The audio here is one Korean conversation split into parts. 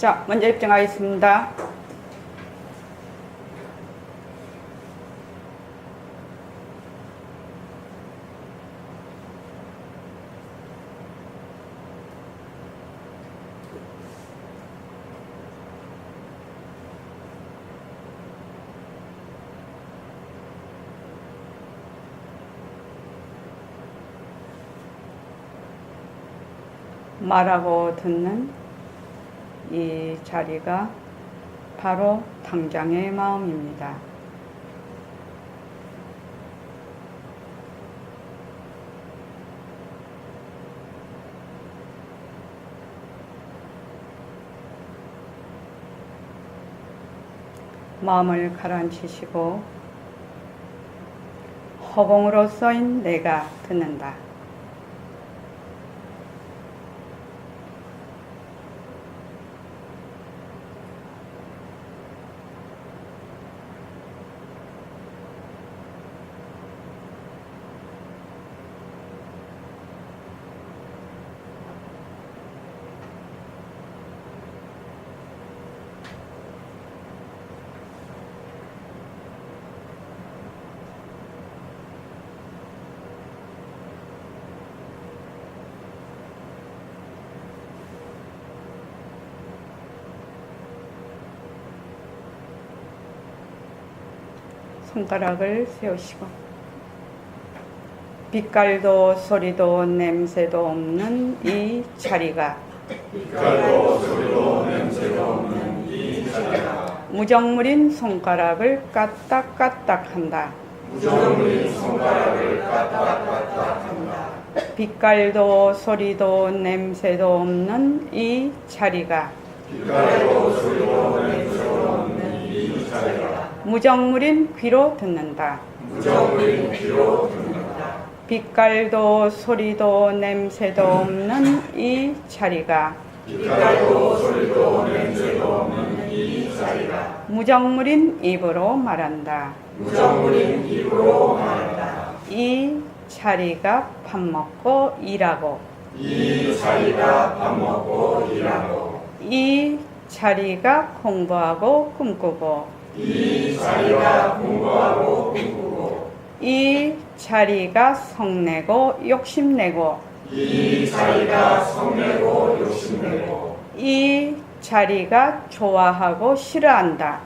자, 먼저 입장하겠습니다. 말하고 듣는 이 자리가 바로 당장의 마음입니다. 마음을 가라앉히시고 허공으로 써인 내가 듣는다. 손가락을 세우시고 빛깔도 소리도 냄새도 없는 이 자리가 무정물인 손가락을 까딱까딱한다. 빛깔도 소리도 냄새도 없는 이 자리가 무정물인 귀로 듣는다. 빛깔도 소리도 냄새도 없는 이 자리가 무정물인 입으로 말한다. 이 자리가 밥 먹고 일하고 이 자리가 공부하고 꿈꾸고 이 자리가 성내고 욕심내고 이 자리가 좋아하고 싫어한다.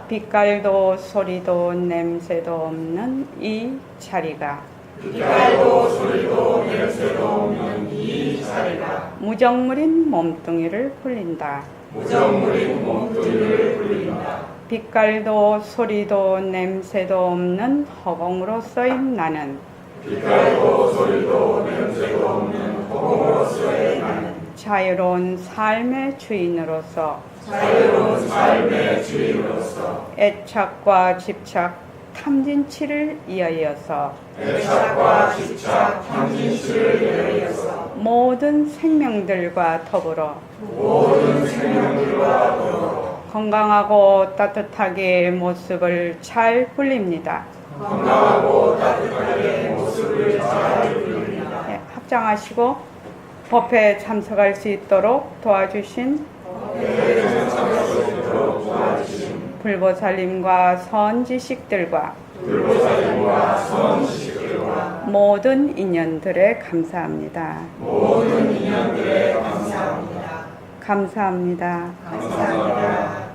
빛깔도 소리도 냄새도 없는 이 자리가 무정물인 몸뚱이를 굴린다. 빛깔도 소리도 냄새도 없는 허공으로 써인 나는 자유로운 삶의 주인으로서 애착과 집착 탐진치를 이하여서 모든 생명들과 더불어 건강하고 따뜻하게 모습을 잘 굴립니다. 네, 합장하시고 법회에 참석할 수 있도록 도와주신 불보살님과 선지식들과 모든 인연들에 감사합니다. 감사합니다.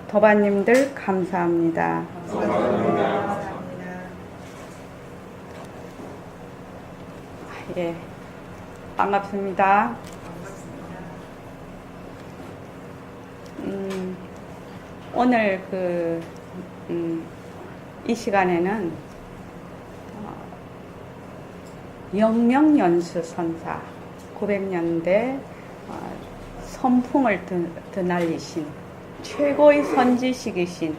도반님들 감사합니다. 예, 반갑습니다. 오늘 이 시간에는 영명연수선사 900년대 선풍을 드날리신 최고의 선지식이신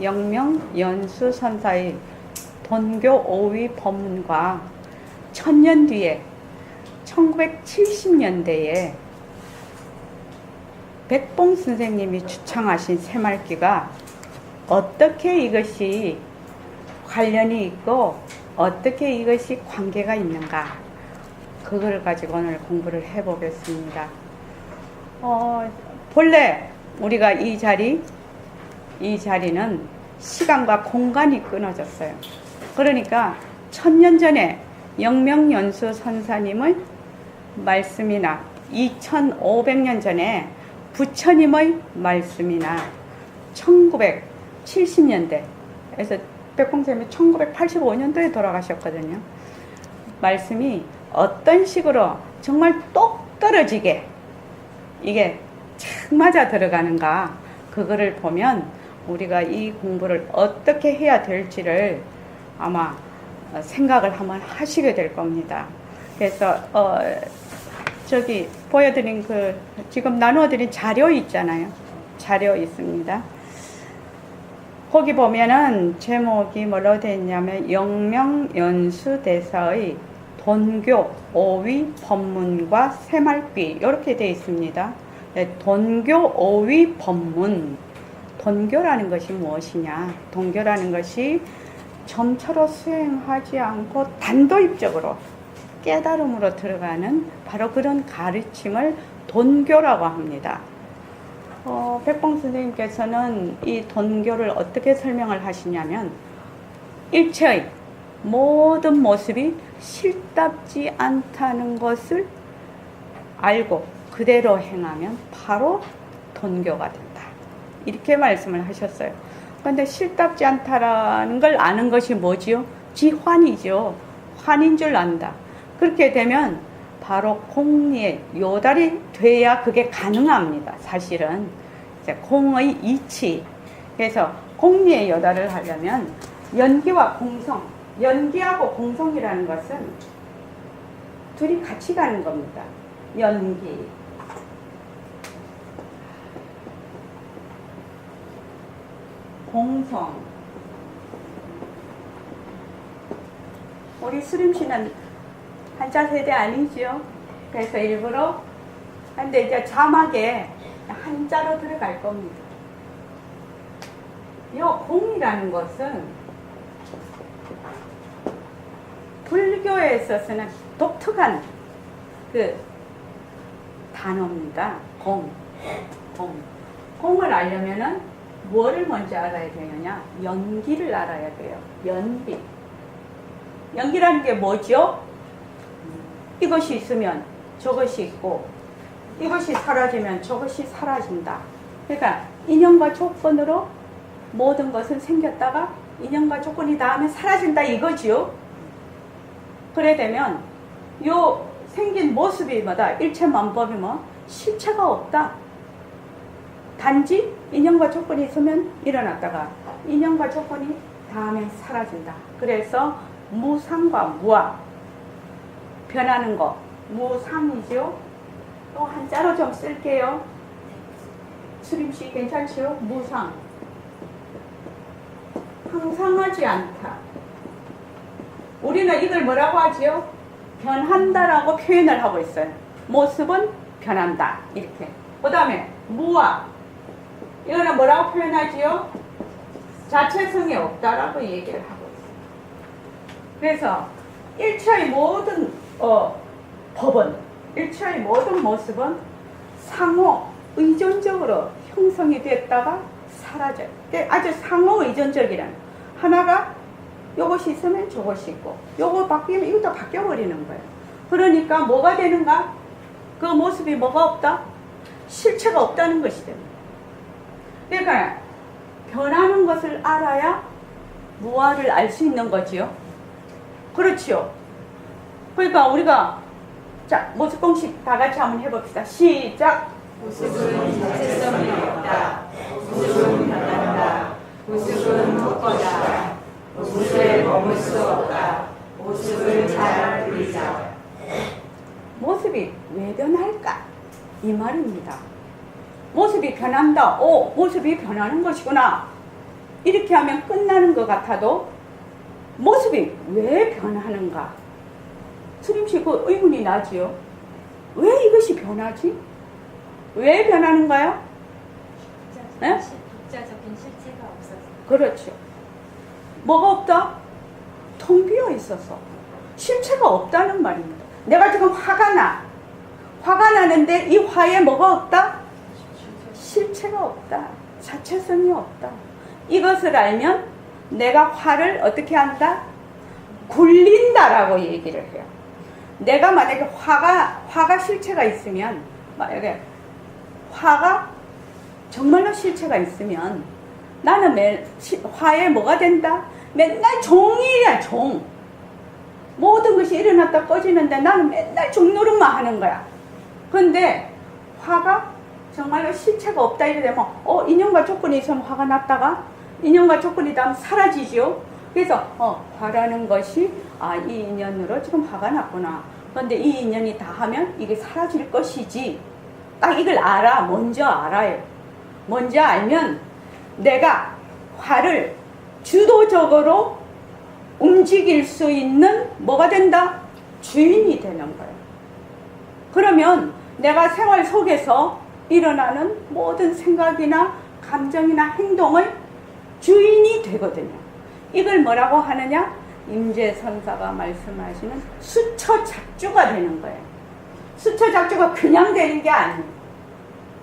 영명연수선사의 돈교 5위 법문과 1000년 뒤에 1970년대에 백봉 선생님이 주창하신 새말기가 어떻게 이것이 관련이 있고 어떻게 이것이 관계가 있는가, 그걸 가지고 오늘 공부를 해보겠습니다. 본래 우리가 이 자리는 시간과 공간이 끊어졌어요. 그러니까 1000년 전에 영명연수 선사님의 말씀이나 2500년 전에 부처님의 말씀이나 1970년대에서 백봉쌤이 1985년도에 돌아가셨거든요. 말씀이 어떤 식으로 정말 똑 떨어지게 이게 착 맞아 들어가는가, 그거를 보면 우리가 이 공부를 어떻게 해야 될지를 아마 생각을 한번 하시게 될 겁니다. 그래서 저기 보여드린 지금 나누어드린 자료 있잖아요. 자료 있습니다. 거기 보면은 제목이 뭐로 되어 있냐면 영명연수대사의 돈교 오위 법문과 새말귀 이렇게 되어 있습니다. 네, 돈교 오위 법문. 돈교라는 것이 무엇이냐? 돈교라는 것이 점처로 수행하지 않고 단도입적으로 깨달음으로 들어가는 바로 그런 가르침을 돈교라고 합니다. 백봉 선생님께서는 이 돈교를 어떻게 설명을 하시냐면, 일체의 모든 모습이 실답지 않다는 것을 알고 그대로 행하면 바로 돈교가 된다, 이렇게 말씀을 하셨어요. 그런데 실답지 않다라는 걸 아는 것이 뭐지요? 지환이죠. 환인 줄 안다. 그렇게 되면 바로 공리의 요달이 돼야 그게 가능합니다. 사실은 이제 공의 이치. 그래서 공리의 요달을 하려면 연기와 공성, 연기하고 공성이라는 것은 둘이 같이 가는 겁니다. 연기, 공성. 우리 수림씨는 한자 세대 아니죠? 그래서 일부러, 근데 이제 자막에 한자로 들어갈 겁니다. 이 공이라는 것은 불교에 있어서는 독특한 그 단어입니다. 공을 알려면은 뭐를 먼저 알아야 되느냐? 연기를 알아야 돼요. 연기라는 게 뭐죠? 이것이 있으면 저것이 있고, 이것이 사라지면 저것이 사라진다. 그러니까 인연과 조건으로 모든 것은 생겼다가 인연과 조건이 닿으면 사라진다, 이거지요. 그래 되면 요 생긴 모습이 뭐다? 일체만법이 뭐? 실체가 없다. 단지 인연과 조건이 있으면 일어났다가 인연과 조건이 닿으면 사라진다. 그래서 무상과 무아, 변하는 거, 무상이죠. 또 한자로 좀 쓸게요. 수림씨 괜찮지요? 무상. 항상하지 않다. 우리는 이걸 뭐라고 하지요? 변한다라고 표현을 하고 있어요. 모습은 변한다, 이렇게. 그 다음에 무아, 이거는 뭐라고 표현하지요? 자체성이 없다라고 얘기를 하고 있어요. 그래서 일체의 모든 법은, 일체의 모든 모습은 상호 의존적으로 형성이 됐다가 사라져요. 아주 상호 의존적이란, 하나가 요것이 있으면 저것이 있고, 요거 바뀌면 이것도 바뀌어버리는 거예요. 그러니까 뭐가 되는가? 그 모습이 뭐가 없다? 실체가 없다는 것이 됩니다. 그러니까 변하는 것을 알아야 무아를 알 수 있는 거지요. 그렇지요. 그러니까 우리가, 자, 모습 공식 다 같이 한번 해봅시다. 시작. 모습은 자체성이 없다. 모습은 변한다. 모습은 헛거다. 모습에 머물 수 없다. 모습을 잘 부리자. 모습이 왜 변할까? 이 말입니다. 모습이 변한다. 오, 모습이 변하는 것이구나. 이렇게 하면 끝나는 것 같아도 모습이 왜 변하는가? 수림씨 그 의문이 나지요. 왜 이것이 변하지? 왜 변하는가요? 독자적인 실체가 없어서. 그렇죠. 뭐가 없다? 텅 비어 있어서 실체가 없다는 말입니다. 내가 지금 화가 나는데 이 화에 뭐가 없다? 실체가 없다. 자체성이 없다. 이것을 알면 내가 화를 어떻게 한다? 굴린다라고 얘기를 해요. 내가 만약에 화가 실체가 있으면, 만약에 화가 정말로 실체가 있으면 나는 화에 뭐가 된다? 맨날 종이야, 종. 모든 것이 일어났다 꺼지는데 나는 맨날 종노릇만 하는 거야. 그런데 화가 정말로 실체가 없다 이래 되면 인연과 조건이 있으면 화가 났다가 인연과 조건이 다음 사라지죠. 그래서 화라는 것이 이 인연으로 지금 화가 났구나. 그런데 이 인연이 다 하면 이게 사라질 것이지. 딱 이걸 알아. 먼저 알아요. 먼저 알면 내가 화를 주도적으로 움직일 수 있는 뭐가 된다? 주인이 되는 거예요. 그러면 내가 생활 속에서 일어나는 모든 생각이나 감정이나 행동의 주인이 되거든요. 이걸 뭐라고 하느냐? 임재선사가 말씀하시는 수처작주가 되는 거예요. 수처작주가 그냥 되는 게 아니에요.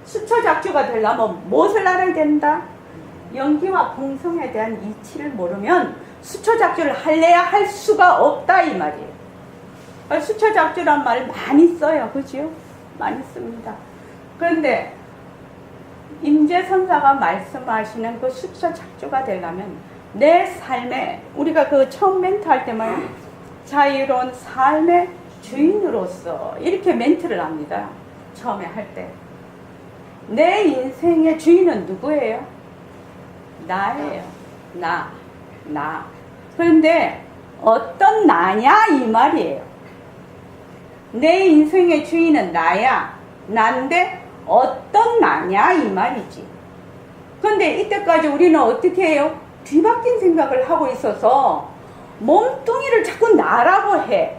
수처작주가 되려면 무엇을 알아야 된다? 연기와 공성에 대한 이치를 모르면 수처작주를 할래야 할 수가 없다 이 말이에요. 수처작주란 말을 많이 써요. 그죠? 많이 씁니다. 그런데 임재선사가 말씀하시는 그 수처작주가 되려면 내 삶에, 우리가 그 처음 멘트 할 때만 자유로운 삶의 주인으로서 이렇게 멘트를 합니다. 처음에 할 때. 내 인생의 주인은 누구예요? 나예요. 나. 그런데 어떤 나냐 이 말이에요. 내 인생의 주인은 나야. 난데 어떤 나냐 이 말이지. 그런데 이때까지 우리는 어떻게 해요? 뒤바뀐 생각을 하고 있어서 몸뚱이를 자꾸 나라고 해.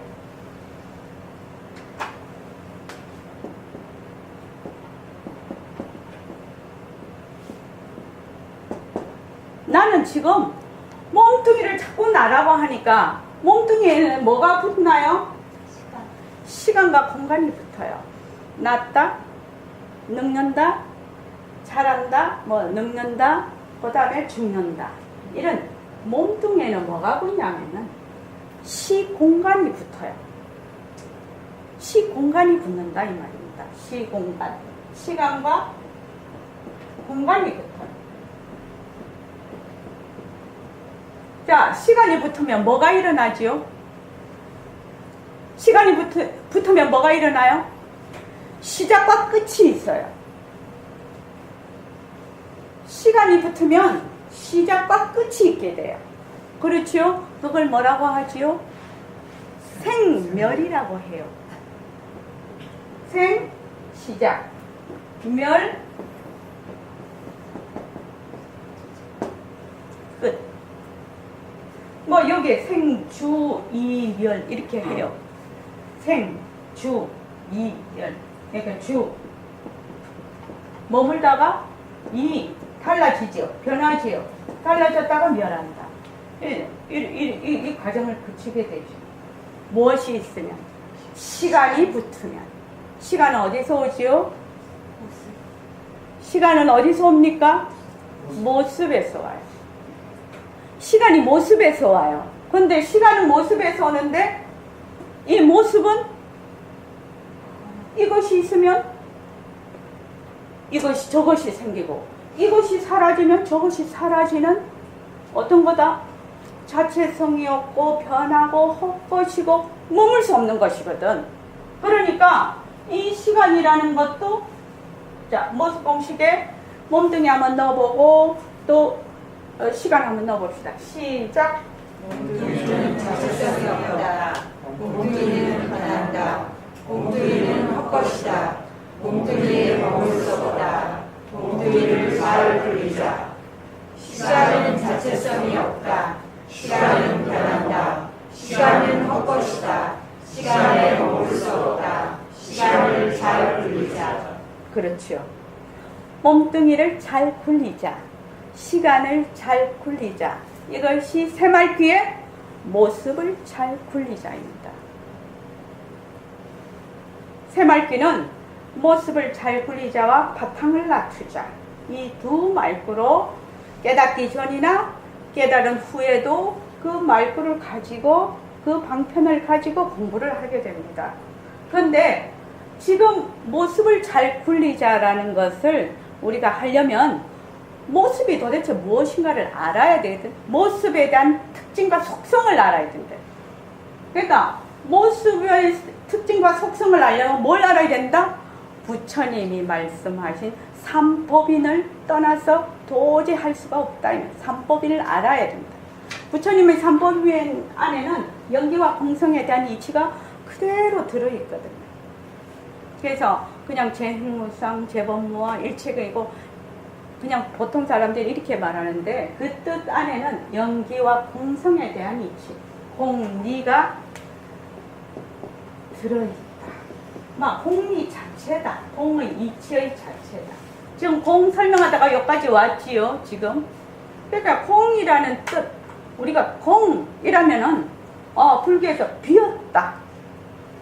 나는 지금 몸뚱이를 자꾸 나라고 하니까 몸뚱이에는 뭐가 붙나요? 시간과 공간이 붙어요. 낫다, 늙는다, 자란다, 늙는다, 그 다음에 죽는다. 이런 몸뚱이에는 뭐가 붙냐면은 시공간이 붙어요. 시공간이 붙는다 이 말입니다. 시공간. 시간과 공간이 붙어요. 자, 시간이 붙으면 뭐가 일어나지요? 시간이 붙으면 뭐가 일어나요? 시작과 끝이 있어요. 시간이 붙으면 시작과 끝이 있게 돼요. 그렇죠? 그걸 뭐라고 하지요? 생멸이라고 해요. 생, 시작. 멸, 끝. 여기에 생, 주, 이, 멸 이렇게 해요. 생, 주, 이, 멸. 그러니까 주 머물다가 이 달라지죠. 변하지요. 달라졌다가 멸한다. 이 과정을 거치게 되죠. 무엇이 있으면? 시간이 붙으면. 시간은 어디서 오지요? 시간은 어디서 옵니까? 모습에서 와요. 시간이 모습에서 와요. 그런데 시간은 모습에서 오는데 이 모습은 이것이 있으면 이것이 저것이 생기고 이것이 사라지면 저것이 사라지는 어떤 거다? 자체성이 없고 변하고 헛것이고 머물 수 없는 것이거든. 그러니까 이 시간이라는 것도 자 모습 공식에 몸뚱이 한번 넣어보고 또 시간 한번 넣어봅시다. 시작. 몸뚱이는 자체성이 없다. 몸뚱이는 변한다. 몸뚱이는 헛것이다. 몸뚱이에 머물 수 없다. 몸뚱이를 잘 굴리자. 시간은 자체성이 없다. 시간은 변한다. 시간은 헛것이다. 시간에 머물 수 없다. 시간을 잘 굴리자. 그렇죠. 몸뚱이를 잘 굴리자. 시간을 잘 굴리자. 이것이 새말귀의 모습을 잘 굴리자입니다. 새말귀는 모습을 잘 굴리자와 바탕을 낮추자. 이 두 말구로 깨닫기 전이나 깨달은 후에도 그 말구를 가지고 그 방편을 가지고 공부를 하게 됩니다. 그런데 지금 모습을 잘 굴리자라는 것을 우리가 하려면 모습이 도대체 무엇인가를 알아야 되거든. 모습에 대한 특징과 속성을 알아야 된다. 그러니까 모습의 특징과 속성을 알려면 뭘 알아야 된다? 부처님이 말씀하신 삼법인을 떠나서 도저히 할 수가 없다. 삼법인을 알아야 된다. 부처님의 삼법인 안에는 연기와 공성에 대한 이치가 그대로 들어있거든요. 그래서 그냥 재행무상, 재법무와 일체이고 그냥 보통 사람들이 이렇게 말하는데 그 뜻 안에는 연기와 공성에 대한 이치, 공리가 들어있다. 막 공리 자체다. 공의 이치의 자체다. 지금 공 설명하다가 여기까지 왔지요. 지금. 그러니까 공이라는 뜻, 우리가 공이라면은 불교에서 비었다.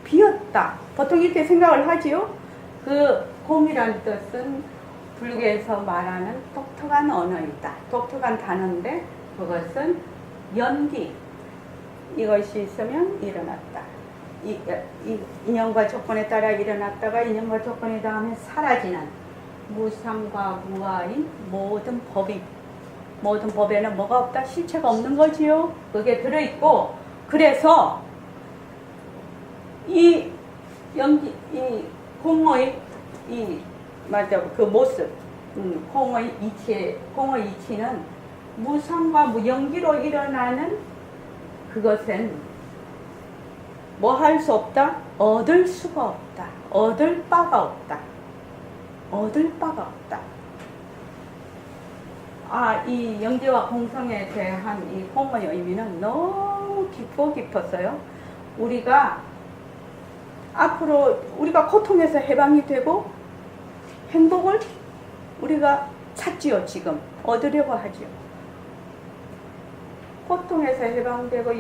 비었다. 보통 이렇게 생각을 하지요. 그 공이라는 뜻은 불교에서 말하는 독특한 언어이다. 독특한 단어인데 그것은 연기. 이것이 있으면 일어났다. 인연과 조건에 따라 일어났다가 인연과 조건에 닿으면 사라지는 무상과 무아인 모든 법에는 뭐가 없다? 실체가 없는 거지요. 그게 들어있고, 그래서 이 연기, 이 공의 그 모습, 공의 이치는 무상과 무연기로 일어나는 그것은 뭐 할 수 없다? 얻을 수가 없다. 얻을 바가 없다. 얻을 바가 없다. 이 연기와 공성에 대한 이 공의 의미는 너무 깊고 깊었어요. 우리가 앞으로 우리가 고통에서 해방이 되고 행복을 우리가 찾지요. 지금 얻으려고 하지요. 고통에서 해방되고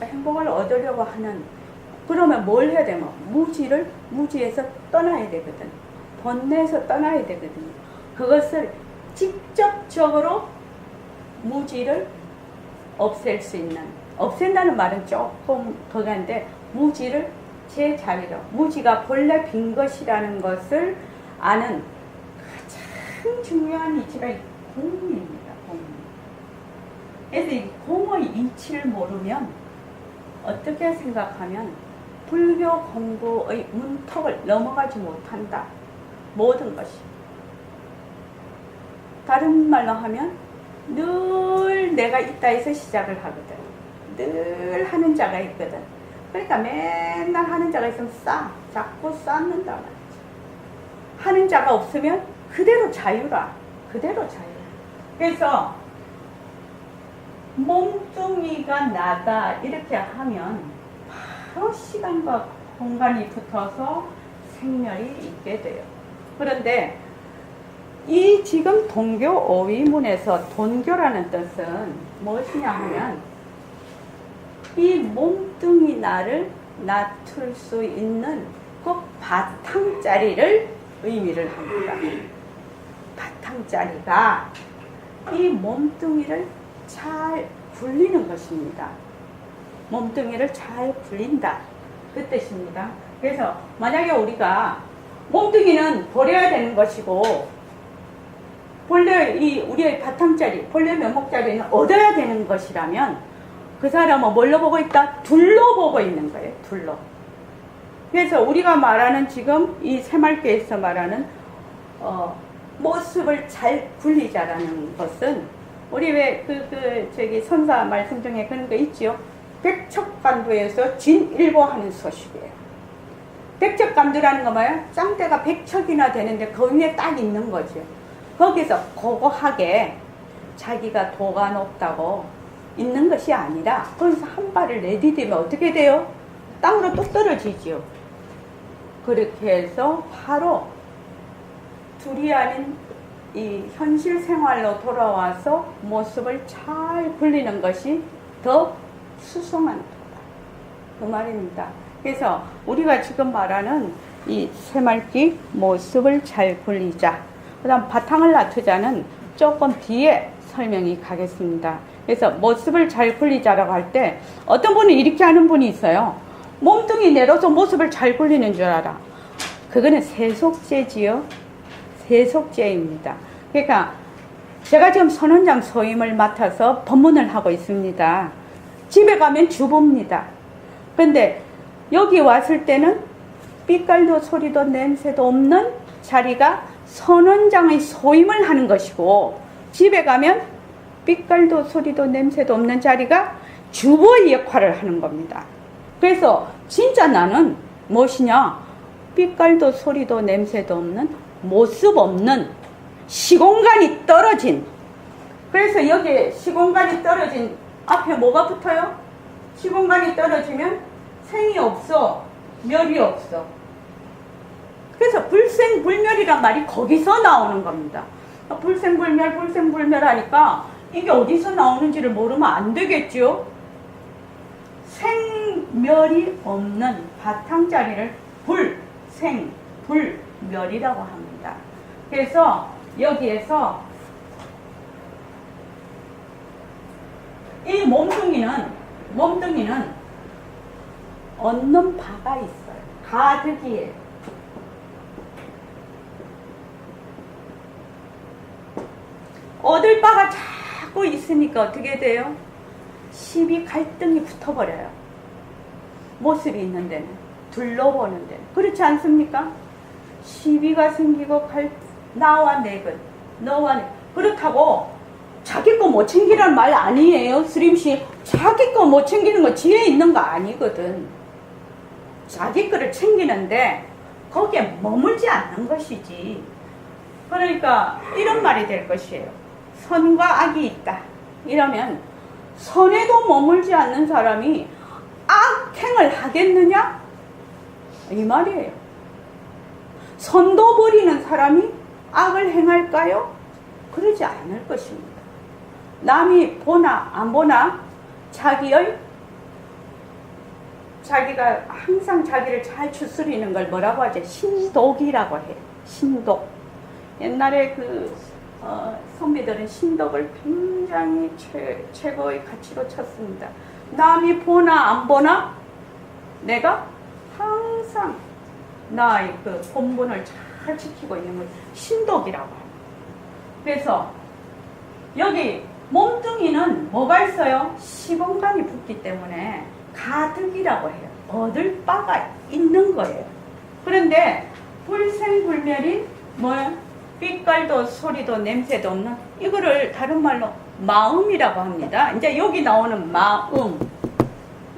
행복을 얻으려고 하는, 그러면 뭘 해야 되면 무지에서 떠나야 되거든. 번뇌에서 떠나야 되거든요. 그것을 직접적으로 무지를 없앨 수 있는, 없앤다는 말은 조금 거간데 무지를 제 자리로, 무지가 본래 빈 것이라는 것을 아는 가장 중요한 이치가 이 공입니다. 공. 그래서 이 공의 이치를 모르면 어떻게 생각하면 불교 공부의 문턱을 넘어가지 못한다. 모든 것이. 다른 말로 하면 늘 내가 있다 해서 시작을 하거든. 늘 하는 자가 있거든. 그러니까 맨날 하는 자가 있으면 자꾸 쌓는다 말이지. 하는 자가 없으면 그대로 자유라. 그대로 자유. 그래서 몸뚱이가 나다 이렇게 하면 바로 시간과 공간이 붙어서 생멸이 있게 돼요. 그런데 이 지금 동교 오위문에서 돈교라는 뜻은 무엇이냐 하면 이 몸뚱이 나를 낮출 수 있는 그 바탕자리를 의미를 합니다. 바탕자리가 이 몸뚱이를 잘 굴리는 것입니다. 몸뚱이를 잘 굴린다. 그 뜻입니다. 그래서 만약에 우리가 몸뚱이는 버려야 되는 것이고 본래 우리의 바탕자리, 본래 면목자리는 얻어야 되는 것이라면 그 사람은 뭘로 보고 있다? 둘로 보고 있는 거예요. 둘로. 그래서 우리가 말하는 지금 이 새말귀에서 말하는 모습을 잘 굴리자라는 것은 우리 왜 저기 선사 말씀 중에 그런 거 있지요? 백척간두에서 진일보하는 소식이에요. 백척간두라는 거 뭐예요? 짱대가 100척이나 되는데 그 위에 딱 있는 거죠. 거기서 고고하게 자기가 도가 높다고 있는 것이 아니라 거기서 한 발을 내디디면 어떻게 돼요? 땅으로 뚝 떨어지지요. 그렇게 해서 바로 둘이 아닌 이 현실 생활로 돌아와서 모습을 잘 굴리는 것이 더 수성한 도다. 그 말입니다. 그래서 우리가 지금 말하는 이 새말귀 모습을 잘 굴리자. 그 다음 바탕을 낮추자는 조금 뒤에 설명이 가겠습니다. 그래서 모습을 잘 굴리자라고 할 때 어떤 분은 이렇게 하는 분이 있어요. 몸뚱이 내려서 모습을 잘 굴리는 줄 알아. 그거는 세속죄지요. 세속죄입니다. 그러니까 제가 지금 선원장 소임을 맡아서 법문을 하고 있습니다. 집에 가면 주부입니다. 근데 여기 왔을 때는 삐깔도 소리도 냄새도 없는 자리가 선원장의 소임을 하는 것이고, 집에 가면 삐깔도 소리도 냄새도 없는 자리가 주부의 역할을 하는 겁니다. 그래서 진짜 나는 무엇이냐? 삐깔도 소리도 냄새도 없는, 모습 없는, 시공간이 떨어진. 그래서 여기에 시공간이 떨어진 앞에 뭐가 붙어요? 시공간이 떨어지면 생이 없어, 멸이 없어. 그래서 불생불멸이란 말이 거기서 나오는 겁니다. 불생불멸 하니까 이게 어디서 나오는지를 모르면 안 되겠죠. 생멸이 없는 바탕자리를 불생불멸이라고 합니다. 그래서 여기에서 이 몸뚱이는 얻는 바가 있어요. 가득이에요. 얻을 바가 자꾸 있으니까 어떻게 돼요? 시비 갈등이 붙어버려요. 모습이 있는 데는, 둘러보는 데는. 그렇지 않습니까? 시비가 생기고 나와 내근, 너와 내. 그렇다고 자기 거 못 챙기라는 말 아니에요. 스림씨, 자기 거 못 챙기는 거 지혜 있는 거 아니거든. 자기 거를 챙기는데 거기에 머물지 않는 것이지. 그러니까 이런 말이 될 것이에요. 선과 악이 있다. 이러면 선에도 머물지 않는 사람이 악행을 하겠느냐? 이 말이에요. 선도 버리는 사람이 악을 행할까요? 그러지 않을 것입니다. 남이 보나 안 보나 자기가 항상 자기를 잘 추스리는 걸 뭐라고 하죠? 신독이라고 해요. 신독. 옛날에 선비들은 신독을 굉장히 최고의 가치로 쳤습니다. 남이 보나 안 보나 내가 항상 나의 그 본분을 잘 지키고 있는 걸 신독이라고 합니다. 그래서 여기 몸뚱이는 뭐가 있어요? 시공간이 붙기 때문에 가득이라고 해요. 얻을 바가 있는 거예요. 그런데 불생불멸인 뭐야? 빛깔도 소리도 냄새도 없는, 이거를 다른 말로 마음이라고 합니다. 이제 여기 나오는 마음,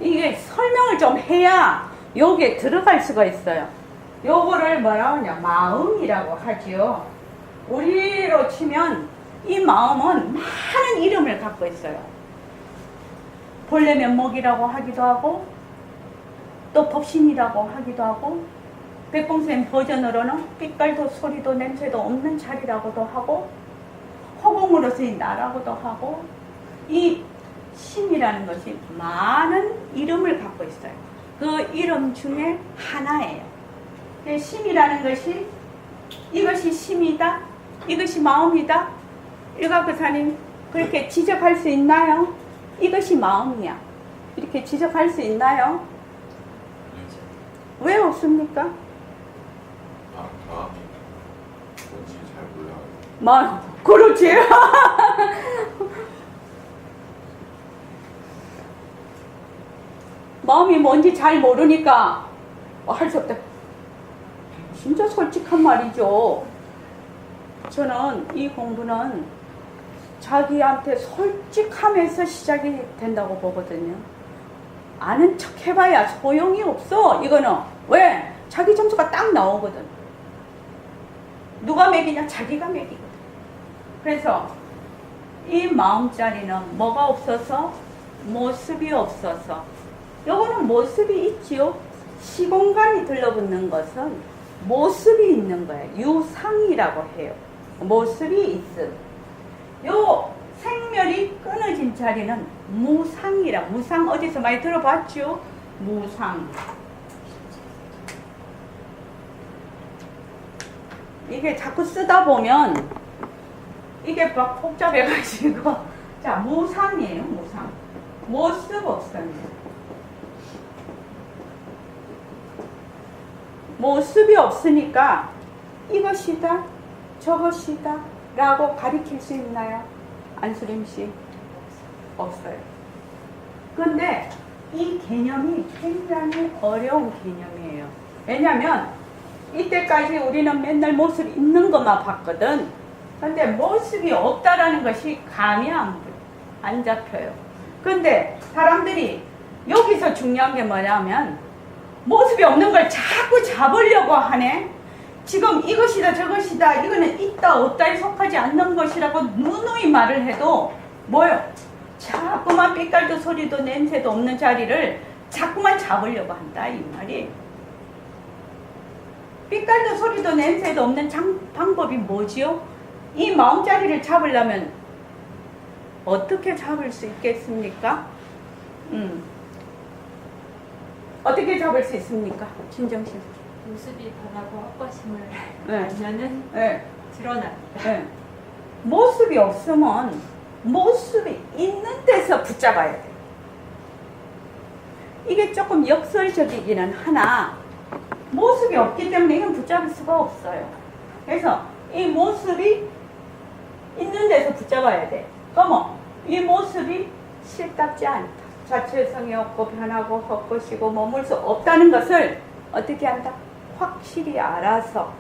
이게 설명을 좀 해야 여기에 들어갈 수가 있어요. 요거를 뭐라고 하냐? 마음이라고 하지요. 우리로 치면 이 마음은 많은 이름을 갖고 있어요. 본래 면목이라고 하기도 하고, 또 법신이라고 하기도 하고, 백봉쌤 버전으로는 빛깔도 소리도 냄새도 없는 자리라고도 하고, 허공으로서의 나라고도 하고, 이 심이라는 것이 많은 이름을 갖고 있어요. 그 이름 중에 하나예요. 심이라는 것이, 이것이 심이다, 이것이 마음이다, 일각의사님 그렇게 지적할 수 있나요? 이것이 마음이야, 이렇게 지적할 수 있나요? 왜 없습니까? 마음이 뭔지 잘 몰라요. 그렇지. 마음이 뭔지 잘 모르니까 할 수 없다. 진짜 솔직한 말이죠. 저는 이 공부는 자기한테 솔직함에서 시작이 된다고 보거든요. 아는 척 해봐야 소용이 없어. 이거는 왜? 자기 점수가 딱 나오거든. 누가 매기냐? 자기가 매기거든. 그래서 이 마음자리는 뭐가 없어서? 모습이 없어서. 요거는 모습이 있지요. 시공간이 들러붙는 것은 모습이 있는 거예요. 유상이라고 해요. 모습이 있음. 요 생멸이 끊어진 자리는 무상이라. 무상 어디서 많이 들어봤죠? 무상. 이게 자꾸 쓰다 보면 이게 막 복잡해가지고 자 무상이에요. 무상. 모습 없습니다. 모습이 없으니까 이것이다 저것이다 라고 가리킬 수 있나요? 안수림씨 없어요. 근데 이 개념이 굉장히 어려운 개념이에요. 왜냐면 이때까지 우리는 맨날 모습 있는 것만 봤거든. 근데 모습이 없다라는 것이 감이 안 잡혀요. 근데 사람들이 여기서 중요한 게 뭐냐면 모습이 없는 걸 자꾸 잡으려고 하네. 지금 이것이다 저것이다 이거는 있다 없다에 속하지 않는 것이라고 누누이 말을 해도 뭐요? 자꾸만 삐깔도 소리도 냄새도 없는 자리를 자꾸만 잡으려고 한다 이 말이. 삐깔도 소리도 냄새도 없는 방법이 뭐지요? 이 마음자리를 잡으려면 어떻게 잡을 수 있겠습니까? 어떻게 잡을 수 있습니까? 진정씨. 모습이 변하고 헛것임을 네. 알면은 네. 드러납니다. 네. 모습이 없으면 모습이 있는 데서 붙잡아야 돼요. 이게 조금 역설적이기는 하나 모습이 없기 때문에 이건 붙잡을 수가 없어요. 그래서 이 모습이 있는 데서 붙잡아야 돼. 그러면 이 모습이 실답지 않다. 자체성이 없고 변하고 헛것이고 머물 수 없다는 것을 어떻게 한다? 확실히 알아서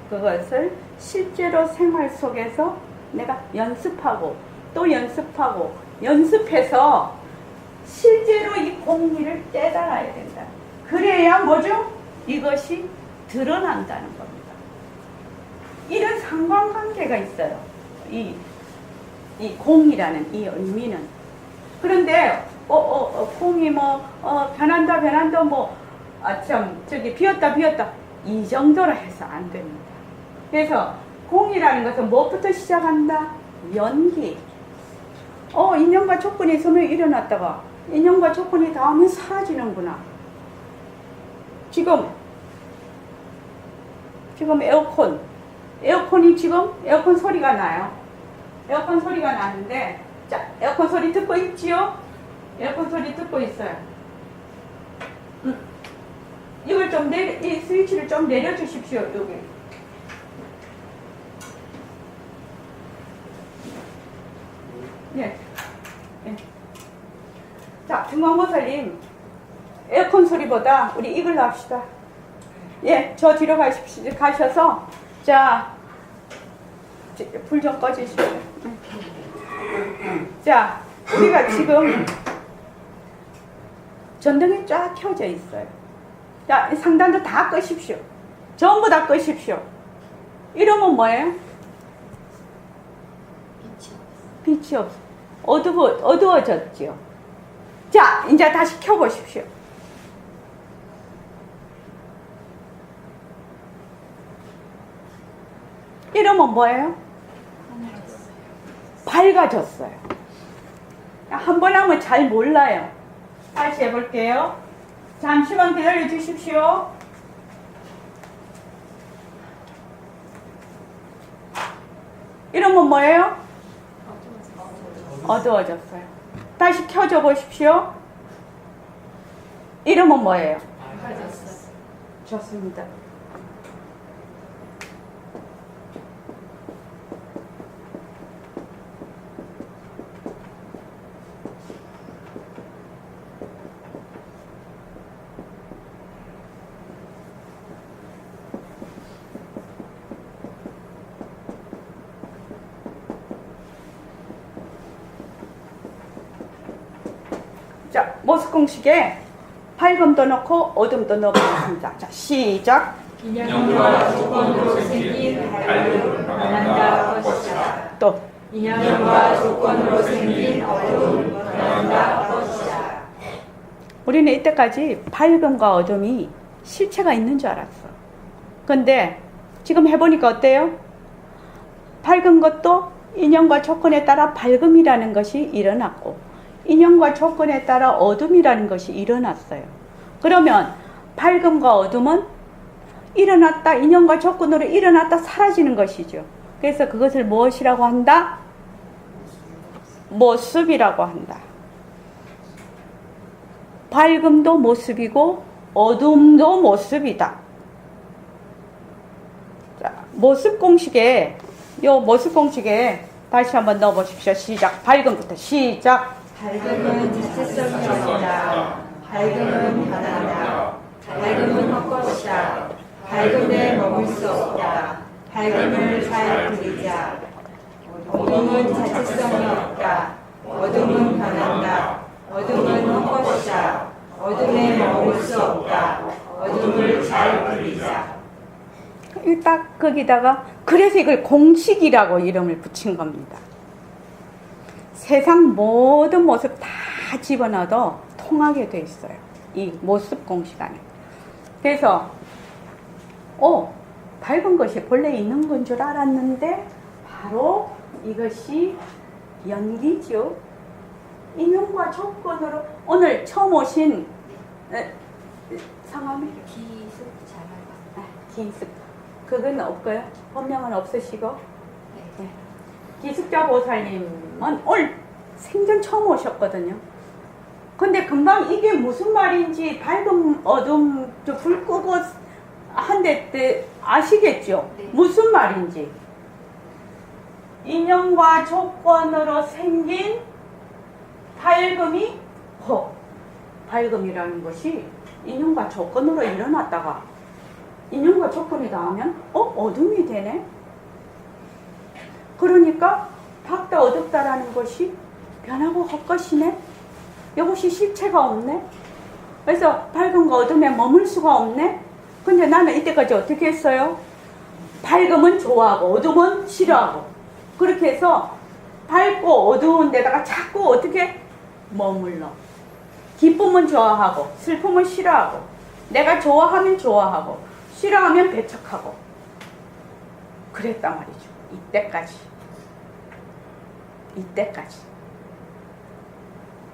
그것을 실제로 생활 속에서 내가 연습하고 또 연습하고 연습해서 실제로 이 공리를 깨달아야 된다. 그래야 뭐죠? 이것이 드러난다는 겁니다. 이런 상관관계가 있어요. 이 공이라는 이 의미는. 그런데 공이 변한다 비었다 이 정도로 해서 안 됩니다. 그래서 공이라는 것은 무엇부터 시작한다? 연기. 인연과 조건이 있으면 일어났다가 인연과 조건이 닿으면 사라지는구나. 지금 에어컨이 지금 에어컨 소리가 나요. 에어컨 소리가 나는데 자, 에어컨 소리 듣고 있지요? 에어컨 소리 듣고 있어요. 이걸 좀 이 스위치를 좀 내려주십시오. 여기. 예. 예. 자, 중앙모살님 에어컨 소리보다 우리 이걸로 합시다. 예, 저 뒤로 가셔서 자, 불 좀 꺼주시오. 자, 우리가 지금 전등이 쫙 켜져 있어요. 자, 상단도 다 끄십시오. 전부 다 끄십시오. 이러면 뭐예요? 빛이 없어. 어두워졌지요. 자, 이제 다시 켜보십시오. 이러면 뭐예요? 밝아졌어요. 한 번 하면 잘 몰라요. 다시 해볼게요. 잠시만 기다려 주십시오. 이러면 뭐예요? 어두워졌어요. 다시 켜줘 보십시오. 이러면 뭐예요? 밝아졌어요. 좋습니다. 자, 모습 공식에 밝음도 넣고 어둠도 넣어보겠습니다. 자, 시작. 인연과 조건으로 생긴 밝음은 변한다 것이다. 또 인연과 조건으로 생긴 어둠은 변한다 것이다. 우리는 이때까지 밝음과 어둠이 실체가 있는 줄 알았어. 근데 지금 해보니까 어때요? 밝은 것도 인연과 조건에 따라 밝음이라는 것이 일어났고 인연과 조건에 따라 어둠이라는 것이 일어났어요. 그러면 밝음과 어둠은 일어났다, 인연과 조건으로 일어났다 사라지는 것이죠. 그래서 그것을 무엇이라고 한다? 모습이라고 한다. 밝음도 모습이고 어둠도 모습이다. 자, 모습 공식에 다시 한번 넣어보십시오. 시작. 밝음부터 시작. 밝음은 자체성이 없다. 밝음은 변한다. 밝음은 헛것이다. 밝음에 머물 수 없다. 밝음을 잘 부리자. 어둠은 자체성이 없다. 어둠은 변한다. 어둠은 헛것이다. 어둠에 머물 수 없다. 어둠을 잘 부리자. 딱 거기다가 그래서 이걸 공식이라고 이름을 붙인 겁니다. 세상 모든 모습 다 집어넣어도 통하게 돼 있어요. 이 모습 공식 안에. 그래서 밝은 것이 본래 있는 건 줄 알았는데 바로 이것이 연기죠. 인연과 조건으로 오늘 처음 오신 성함이 기숙 잘할까? 기숙. 그건 없고요. 본명은 없으시고. 네. 기숙자 보살님은 오늘 생전 처음 오셨거든요. 근데 금방 이게 무슨 말인지 밝음 어둠 불 끄고 한대 때 아시겠죠? 네. 무슨 말인지. 인연과 조건으로 생긴 밝음이 밝음이라는 것이 인연과 조건으로 일어났다가 인연과 조건이 닿으면 어둠이 되네. 그러니까 밝다 어둡다라는 것이 변하고 헛것이네. 이것이 실체가 없네. 그래서 밝음과 어둠에 머물 수가 없네. 근데 나는 이때까지 어떻게 했어요? 밝음은 좋아하고 어둠은 싫어하고 그렇게 해서 밝고 어두운 데다가 자꾸 어떻게 머물러. 기쁨은 좋아하고 슬픔은 싫어하고 내가 좋아하면 좋아하고 싫어하면 배척하고 그랬단 말이죠. 이때까지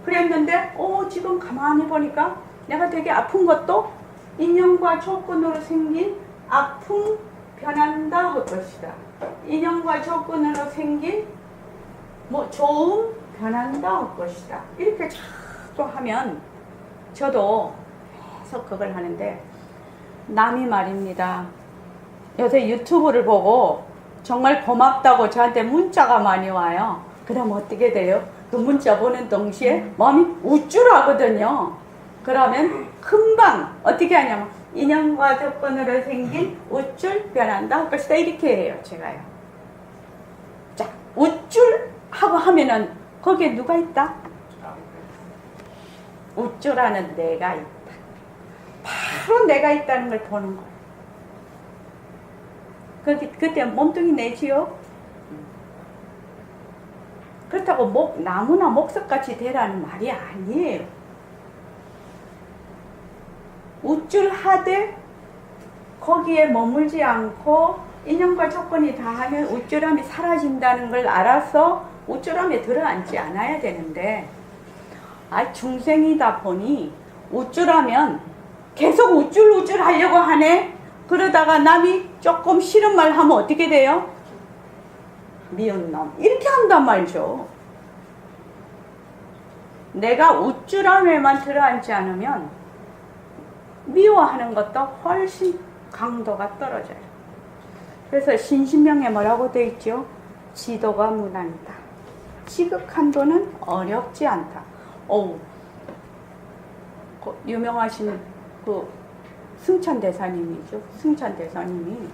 그랬는데 지금 가만히 보니까 내가 되게 아픈 것도 인연과 조건으로 생긴 아픔 변한다 할 것이다. 인연과 조건으로 생긴 좋음 변한다 할 것이다. 이렇게 자꾸 하면 저도 계속 그걸 하는데 남이 말입니다. 요새 유튜브를 보고 정말 고맙다고 저한테 문자가 많이 와요. 그럼 어떻게 돼요? 그 문자 보는 동시에 마음이 우쭐하거든요. 그러면 금방 어떻게 하냐면 인연과 조건으로 생긴 우쭐 변한다 할 것이다. 이렇게 해요. 제가요. 자, 우쭐하고 하면은 거기에 누가 있다? 우쭐하는 내가 있다. 바로 내가 있다는 걸 보는 거예요. 그때 몸뚱이 내지요? 그렇다고 나무나 목석같이 되라는 말이 아니에요. 우쭐하되 거기에 머물지 않고 인연과 조건이 다하면 우쭐함이 사라진다는 걸 알아서 우쭐함에 들어앉지 않아야 되는데 중생이다 보니 우쭐하면 계속 우쭐 하려고 하네. 그러다가 남이 조금 싫은 말 하면 어떻게 돼요? 미운 놈 이렇게 한단 말이죠. 내가 우쭐함에만 들어앉지 않으면 미워하는 것도 훨씬 강도가 떨어져요. 그래서 신신명에 뭐라고 되어 있죠? 지도가 무난이다. 지극한도는 어렵지 않다. 유명하신 승천대사님이죠. 승천대사님이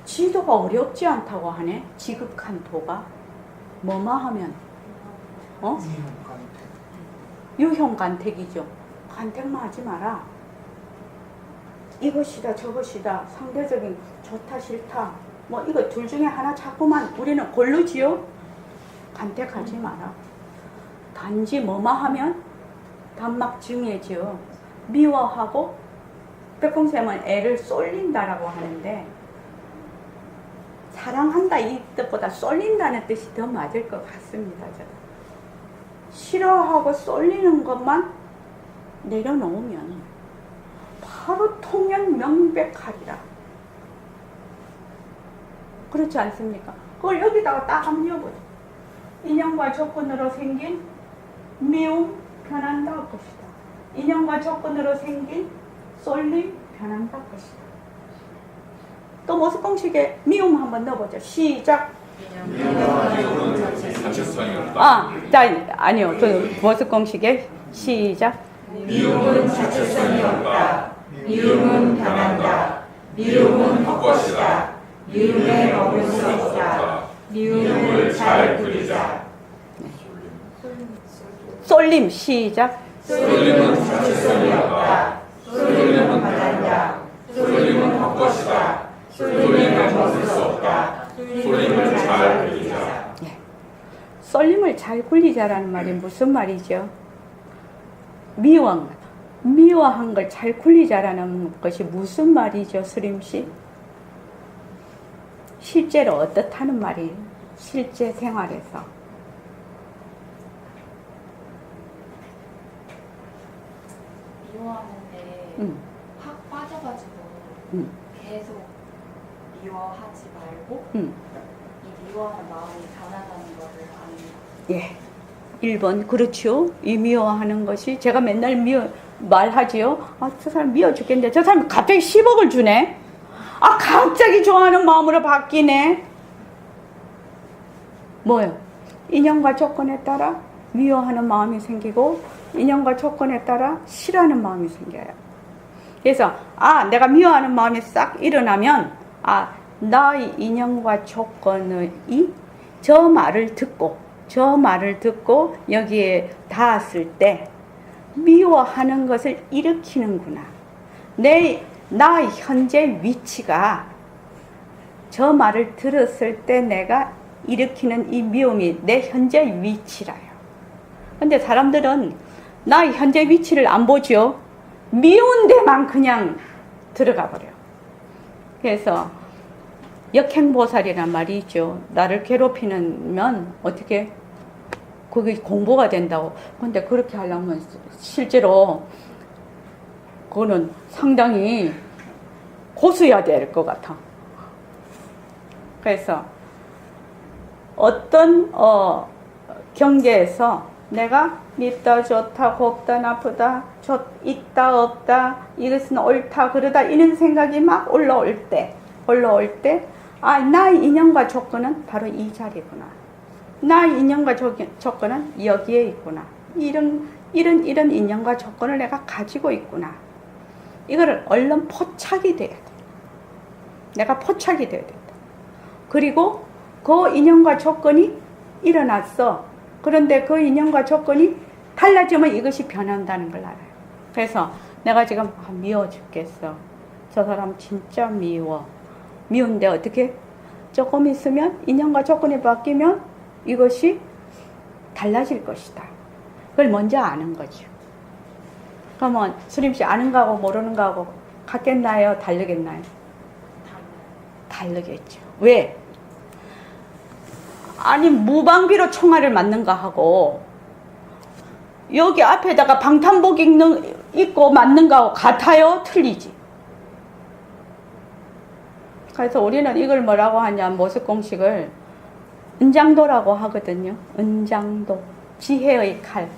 지도가 어렵지 않다고 하네. 지극한 도가 뭐하면 유형간택이죠. 간택만 하지 마라. 이것이다 저것이다 상대적인 좋다 싫다 이거 둘 중에 하나 자꾸만 우리는 고르지요. 간택하지 마라. 단지 하면 단막증이죠. 미워하고 백공쌤은 애를 쏠린다라고 하는데 사랑한다 이 뜻보다 쏠린다는 뜻이 더 맞을 것 같습니다. 저는. 싫어하고 쏠리는 것만 내려놓으면 바로 통연 명백하리라. 그렇지 않습니까? 그걸 여기다가 딱 합류해보죠. 인연과 조건으로 생긴 미움 변한다 것이다. 인연과 조건으로 생긴 쏠림 변한다 것이다. 또 모습 공식에 미움 한번 넣어보죠. 시작. 미움은 자체성이 없다. 아니요. 그 모습 공식에 시작. 미움은 자체성이 없다. 미움은 변한다. 미움은 헛것이다. 미움에 머물 수 없다. 미움을 잘 부리자. 쏠림 시작. 쏠림은 자체성이 없다. 쏠림은 변한다. 쏠림은 헛것이다. 쏠림에 머물 수 없다. 쏠림을 잘 부리자. 쏠림을 잘 굴리자라는 말이 무슨 말이죠? 미워한 걸 잘 굴리자라는 것이 무슨 말이죠, 수림씨? 실제로 어떻다는 말이에요? 실제 생활에서. 미워하는데 확 빠져가지고 계속 미워하지 말고 이 미워하는 마음이 변하다는 거를 압니다. 예. 1번, 그렇죠. 이 미워하는 것이, 제가 맨날 말하지요. 저 사람 미워 죽겠는데, 저 사람이 갑자기 10억을 주네? 갑자기 좋아하는 마음으로 바뀌네? 뭐요? 인연과 조건에 따라 미워하는 마음이 생기고, 인연과 조건에 따라 싫어하는 마음이 생겨요. 그래서, 내가 미워하는 마음이 싹 일어나면, 나의 인연과 조건이 저 말을 듣고 여기에 닿았을 때 미워하는 것을 일으키는구나. 나의 현재 위치가 저 말을 들었을 때 내가 일으키는 이 미움이 내 현재 위치라요. 근데 사람들은 나의 현재 위치를 안 보죠. 미운 데만 그냥 들어가 버려요. 그래서 역행보살이란 말이 있죠. 나를 괴롭히면 어떻게 그게 공부가 된다고. 근데 그렇게 하려면 실제로 그거는 상당히 고수해야 될 것 같아. 그래서 어떤 경계에서 내가 밉다, 좋다, 곱다, 나쁘다, 있다, 없다, 이것은 옳다, 그러다 이런 생각이 막 올라올 때 나의 인연과 조건은 바로 이 자리구나. 나의 인연과 조건은 여기에 있구나. 이런 인연과 조건을 내가 가지고 있구나. 이거를 얼른 포착이 돼야 돼. 내가 포착이 돼야 된다. 그리고 그 인연과 조건이 일어났어. 그런데 그 인연과 조건이 달라지면 이것이 변한다는 걸 알아요. 그래서 내가 지금 미워 죽겠어. 저 사람 진짜 미워. 미운데 어떻게? 조금 있으면 인연과 조건이 바뀌면 이것이 달라질 것이다. 그걸 먼저 아는 거죠. 그러면 수림씨 아는 거하고 모르는 거하고 같겠나요? 다르겠나요? 다르겠죠. 왜? 무방비로 총알을 맞는 거하고 여기 앞에다가 방탄복 입고 맞는 거하고 같아요? 틀리지. 그래서 우리는 이걸 뭐라고 하냐, 모습 공식을 은장도라고 하거든요. 은장도. 지혜의 칼.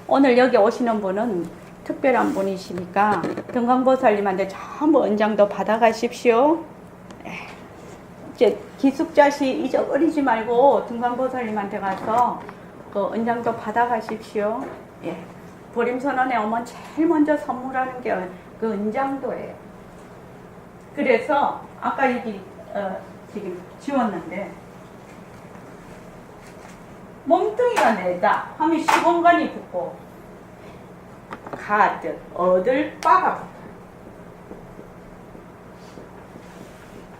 오늘 여기 오시는 분은 특별한 분이시니까 등광보살님한테 전부 은장도 받아가십시오. 이제 기숙자시 잊어버리지 말고 등광보살님한테 가서 그 은장도 받아가십시오. 예. 보림선언에 오면 제일 먼저 선물하는 게 그 은장도예요. 그래서 아까 여기 지금 지웠는데 몸뚱이가 내다 하면 시공간이 붙고 가득 얻을 바가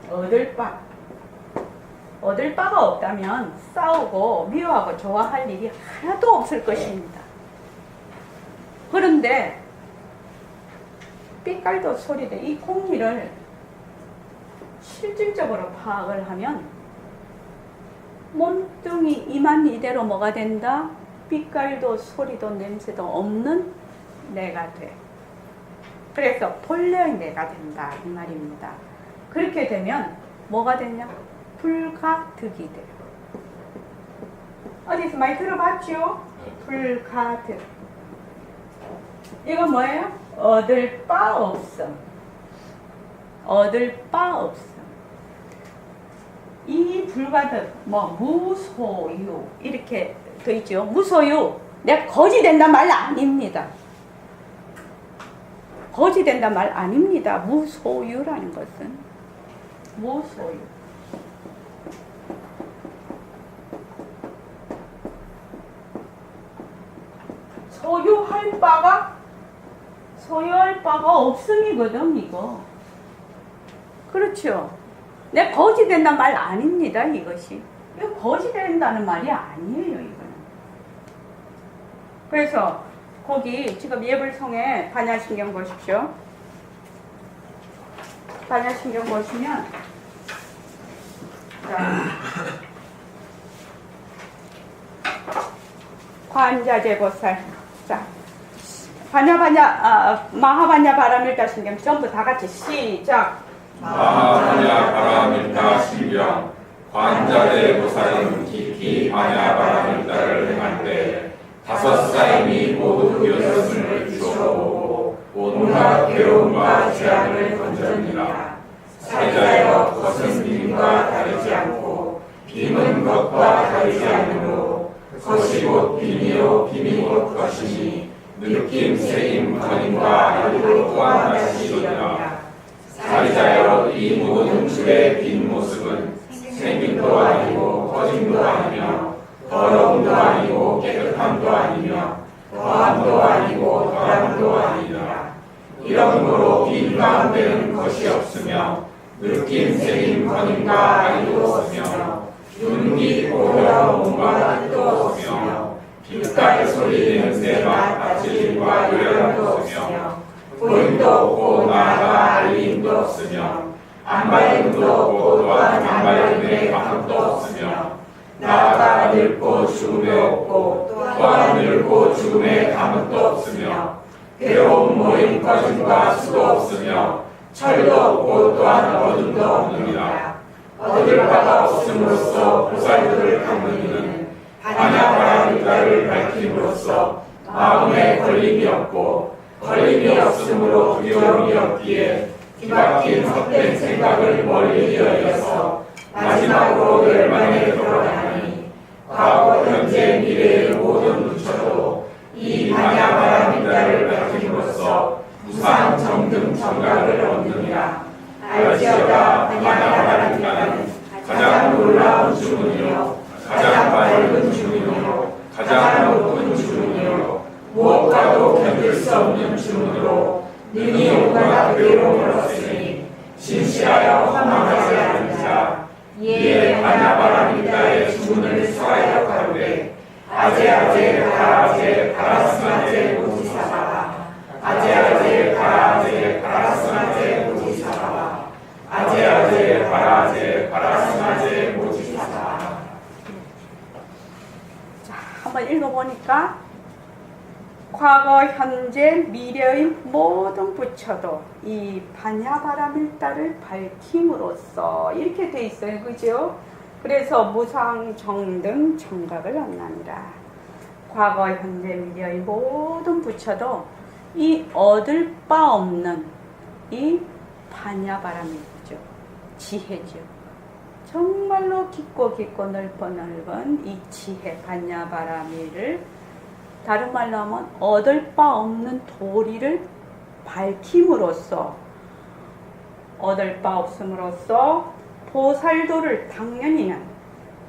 붙어요. 얻을 바가 없다면 싸우고 미워하고 좋아할 일이 하나도 없을 것입니다. 그런데 삐깔도 소리도 이 공리를 실질적으로 파악을 하면 몸뚱이 이만 이대로 뭐가 된다? 삐깔도 소리도 냄새도 없는 내가 돼. 그래서 본래의 내가 된다 이 말입니다. 그렇게 되면 뭐가 되냐? 불가득이 돼요. 어디서 많이 들어봤죠? 불가득. 이거 뭐예요? 얻을 바 없음. 얻을 바 없음. 이 불가득, 뭐 무소유 이렇게 돼 있죠. 무소유. 내가 거지 된단 말 아닙니다. 거지 된단 말 아닙니다. 무소유라는 것은 무소유. 소유할 바가 없음이거든, 이거. 그렇죠. 내 거지 된단 말 아닙니다, 이것이. 이거 거지 된다는 말이 아니에요, 이거는. 그래서 거기 지금 예불성에 반야신경 보십시오. 반야신경 보시면 자, 관자재보살. 자, 마하반야 바라밀다 신경 전부 다 같이 시작. 마하반야 바라밀다 신경 관자대 보살은 깊이 반야 바라밀다를 행할 때 다섯 사임이 모두 비었음을 주어보고 온갖 괴로움과 재앙을 건져니라. 사자여 것은 빔과 다르지 않고 빔은 것과 다르지 않으므로 것이 곧 빔이요 빔이 곧 것이니 느낌, 세임, 거림과 알고 또한 다시리라. 사자여 이 모든 줄의 빈 모습은 생김도 아니고 거짐도 아니며 더러움도 아니고 깨끗함도 아니며 더함도 아니고 덜함도 아니라. 이러므로 빈 가운데는 것이 없으며 느낌, 세임, 거림과 알도 없으며 윤기, 오려, 몸과 뜻도 없으며 빛깔, 소리, 냄새, 맛, 아찔림과 요란도 없으며 보임도 없고 나아가 알림도 없으며 안발림도 없고 또한 안발림의 감도 없으며 나아가 늙고 죽음에 없고 또한 늙고 죽음의 감도 없으며 괴로움, 모임, 꺼짐과 수도 없으며 철도 없고 또한 어둠도 없느니라. 얻을 바가 없음으로써 보살들을 갚는 이는 반야바라밀다를 밝힘으로써 마음에 걸림이 없고 걸림이 없으므로 두려움이 없기에 뒤바뀐 헛된 생각을 멀리 여겨서 마지막으로 열반에 들어가니 과거, 현재, 미래의 모든 부처도 이 반야바라밀다를 밝힘으로써 무상 정등 정각을 얻느니라. 알지어다 반야바라밀다는 가장 놀라운 주문이요 가장 밝은 주문이요 가장 높은 주문이요 무엇과도 견딜 수 없는 주문으로 능히 온갖 괴로움을 얻으니 진실하여 허망하지 않은 자 이에 반야바라밀다의 주문을 수하여 가로되 아제아제 가라아제 가라스마제 보지사바 아제아제 가라아제 가라스마제 보지사바 아제아제 가라아제 가라스마제 보지사바. 자, 한번 읽어보니까 과거, 현재, 미래의 모든 부처도 이 반야바라밀다를 밝힘으로써 이렇게 돼 있어요. 그죠? 그래서 무상정등 정각을 얻나니라. 과거, 현재, 미래의 모든 부처도 이 얻을 바 없는 이 반야바라밀이죠. 지혜죠. 정말로 깊고 깊고 넓고 넓은 이 지혜 반야바라밀을 다른 말로 하면 얻을 바 없는 도리를 밝힘으로써 얻을 바 없음으로써 보살도를 당연히는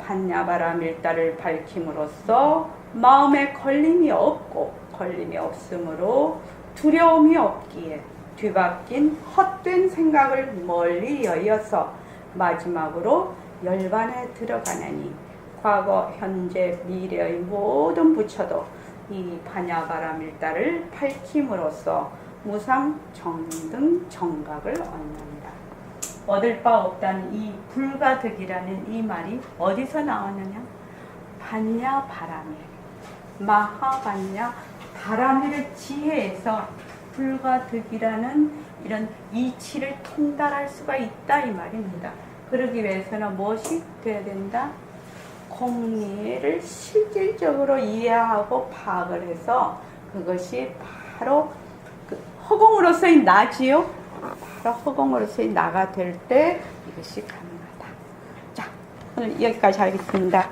반야바라밀다를 밝힘으로써 마음에 걸림이 없고 걸림이 없으므로 두려움이 없기에 뒤바뀐 헛된 생각을 멀리 여어서 마지막으로 열반에 들어가나니 과거, 현재, 미래의 모든 부처도 이 반야바라밀다를 밝힘으로써 무상 정등 정각을 얻느니라. 얻을 바 없다는 이 불가득이라는 이 말이 어디서 나왔느냐? 반야바라밀, 마하반야 바라밀의 지혜에서 불가득이라는 이런 이치를 통달할 수가 있다 이 말입니다. 그러기 위해서는 무엇이 돼야 된다? 공리를 실질적으로 이해하고 파악을 해서 그것이 바로 그 허공으로서의 나지요. 바로 허공으로서의 나가 될 때 이것이 가능하다. 자, 오늘 여기까지 하겠습니다.